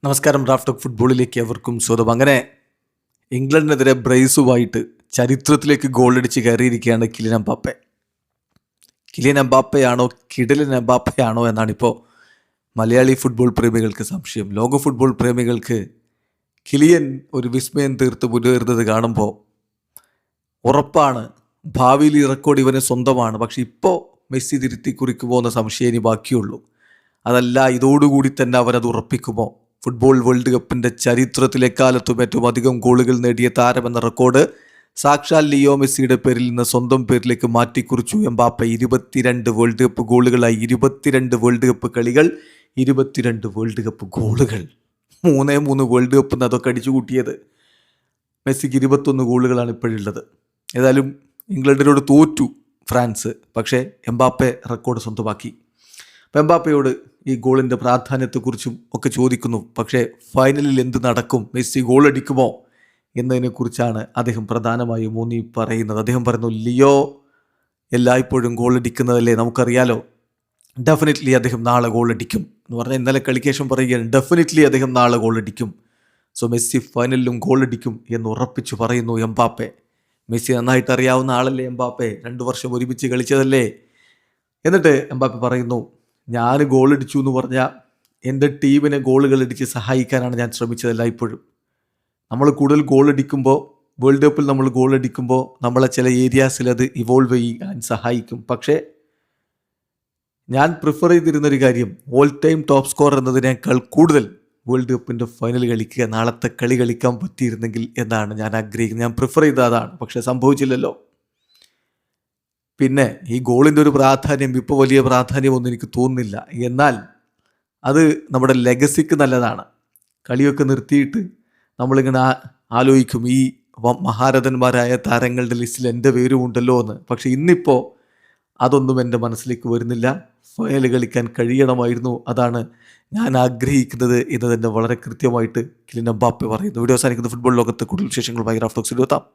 നമസ്കാരം. Raf talk ഫുട്ബോളിലേക്ക് എവർക്കും സ്വാഗതം. അങ്ങനെ ഇംഗ്ലണ്ടിനെതിരെ ബ്രേസുമായിട്ട് ചരിത്രത്തിലേക്ക് ഗോളടിച്ച് കയറിയിരിക്കുകയാണ് കിലിയൻ എംബാപ്പെ. കിലിയൻ എംബാപ്പയാണോ കിടിലൻ എംബാപ്പയാണോ എന്നാണിപ്പോൾ മലയാളി ഫുട്ബോൾ പ്രേമികൾക്ക് സംശയം. ലോക ഫുട്ബോൾ പ്രേമികൾക്ക് കിലിയൻ ഒരു വിസ്മയം തീർത്ത് മുന്നേറുന്നത് കാണുമ്പോൾ ഉറപ്പാണ് ഭാവിയിൽ ഈ റെക്കോർഡ് ഇവന് സ്വന്തമാണ്. പക്ഷെ ഇപ്പോൾ മെസ്സി തിരുത്തി കുറിക്കുമോ എന്ന സംശയം ഇനി ബാക്കിയുള്ളൂ. അതല്ല, ഇതോടുകൂടി തന്നെ അവനത് ഉറപ്പിക്കുമോ? ഫുട്ബോൾ വേൾഡ് കപ്പിൻ്റെ ചരിത്രത്തിലെ കാലത്തും ഏറ്റവും അധികം ഗോളുകൾ നേടിയ താരമെന്ന റെക്കോർഡ് സാക്ഷാൽ ലിയോ മെസ്സിയുടെ പേരിൽ നിന്ന് സ്വന്തം പേരിലേക്ക് മാറ്റിക്കുറിച്ചു എംബാപ്പെ. 22 വേൾഡ് കപ്പ് ഗോളുകളായി. 22 വേൾഡ് കപ്പ് കളികൾ, 22 വേൾഡ് കപ്പ് ഗോളുകൾ. 3 വേൾഡ് കപ്പ് അതൊക്കെ അടിച്ചു കൂട്ടിയത്. മെസ്സിക്ക് 21 ഗോളുകളാണ് ഇപ്പോഴുള്ളത്. ഏതായാലും ഇംഗ്ലണ്ടിനോട് തോറ്റു ഫ്രാൻസ്, പക്ഷേ എംബാപ്പെ റെക്കോർഡ് സ്വന്തമാക്കി. അപ്പോൾ എംബാപ്പയോട് ഈ ഗോളിൻ്റെ പ്രാധാന്യത്തെക്കുറിച്ചും ഒക്കെ ചോദിക്കുന്നു. പക്ഷേ ഫൈനലിൽ എന്ത് നടക്കും, മെസ്സി ഗോളടിക്കുമോ എന്നതിനെക്കുറിച്ചാണ് അദ്ദേഹം പ്രധാനമായും ഊന്നി പറയുന്നത്. അദ്ദേഹം പറയുന്നു, ലിയോ എല്ലായ്പ്പോഴും ഗോളടിക്കുന്നതല്ലേ, നമുക്കറിയാലോ. ഡെഫിനറ്റ്ലി അദ്ദേഹം നാളെ ഗോളടിക്കും എന്ന് പറഞ്ഞാൽ ഇന്നലെ കളിക്കേഷൻ പറയുകയാണ്. ഡെഫിനറ്റ്ലി അദ്ദേഹം നാളെ ഗോളടിക്കും. സോ മെസ്സി ഫൈനലിലും ഗോളടിക്കും എന്ന് ഉറപ്പിച്ചു പറയുന്നു എംബാപ്പെ. മെസ്സി നന്നായിട്ട് അറിയാവുന്ന ആളല്ലേ എംബാപ്പെ, 2 വർഷം ഒരുമിച്ച് കളിച്ചതല്ലേ. എന്നിട്ട് എംബാപ്പെ പറയുന്നു, ഞാൻ ഗോളടിച്ചു എന്ന് പറഞ്ഞാൽ എൻ്റെ ടീമിനെ ഗോളുകളടിച്ച് സഹായിക്കാനാണ് ഞാൻ ശ്രമിച്ചതല്ല. ഇപ്പോഴും നമ്മൾ കൂടുതൽ ഗോളടിക്കുമ്പോൾ, വേൾഡ് കപ്പിൽ നമ്മൾ ഗോളടിക്കുമ്പോൾ നമ്മളെ ചില ഏരിയാസിൽ അത് ഇവോൾവ് ചെയ്യാൻ സഹായിക്കും. പക്ഷേ ഞാൻ പ്രിഫർ ചെയ്തിരുന്നൊരു കാര്യം, ഓൾ ടൈം ടോപ്പ് സ്കോർ എന്നതിനേക്കാൾ കൂടുതൽ വേൾഡ് കപ്പിൻ്റെ ഫൈനൽ കളിക്കുക, നാളത്തെ കളി കളിക്കാൻ പറ്റിയിരുന്നെങ്കിൽ എന്നാണ് ഞാൻ ആഗ്രഹിക്കുന്നത്. ഞാൻ പ്രിഫർ ചെയ്ത അതാണ്. പക്ഷേ സംഭവിച്ചില്ലല്ലോ. പിന്നെ ഈ ഗോളിൻ്റെ ഒരു പ്രാധാന്യം ഇപ്പോൾ വലിയ പ്രാധാന്യമൊന്നും എനിക്ക് തോന്നുന്നില്ല. എന്നാൽ അത് നമ്മുടെ ലെഗസിക്ക് നല്ലതാണ്. കളിയൊക്കെ നിർത്തിയിട്ട് നമ്മളിങ്ങനെ ആലോചിക്കും, ഈ മഹാരഥന്മാരായ താരങ്ങളുടെ ലിസ്റ്റിൽ എൻ്റെ പേരും ഉണ്ടല്ലോ എന്ന്. പക്ഷേ ഇന്നിപ്പോൾ അതൊന്നും എൻ്റെ മനസ്സിലേക്ക് വരുന്നില്ല. ഫൈനൽ കളിക്കാൻ കഴിയണമായിരുന്നു, അതാണ് ഞാൻ ആഗ്രഹിക്കുന്നത് എന്ന് തന്നെ വളരെ കൃത്യമായിട്ട് കിലിയൻ എംബാപ്പെ പറയുന്നു. വീഡിയോ അവസാനിക്കുന്ന ഫുട്ബോൾ ലോകത്ത് കൂടുതൽ വിശേഷങ്ങളുമായി റാഫ് ടോക്സിൽ എത്താം.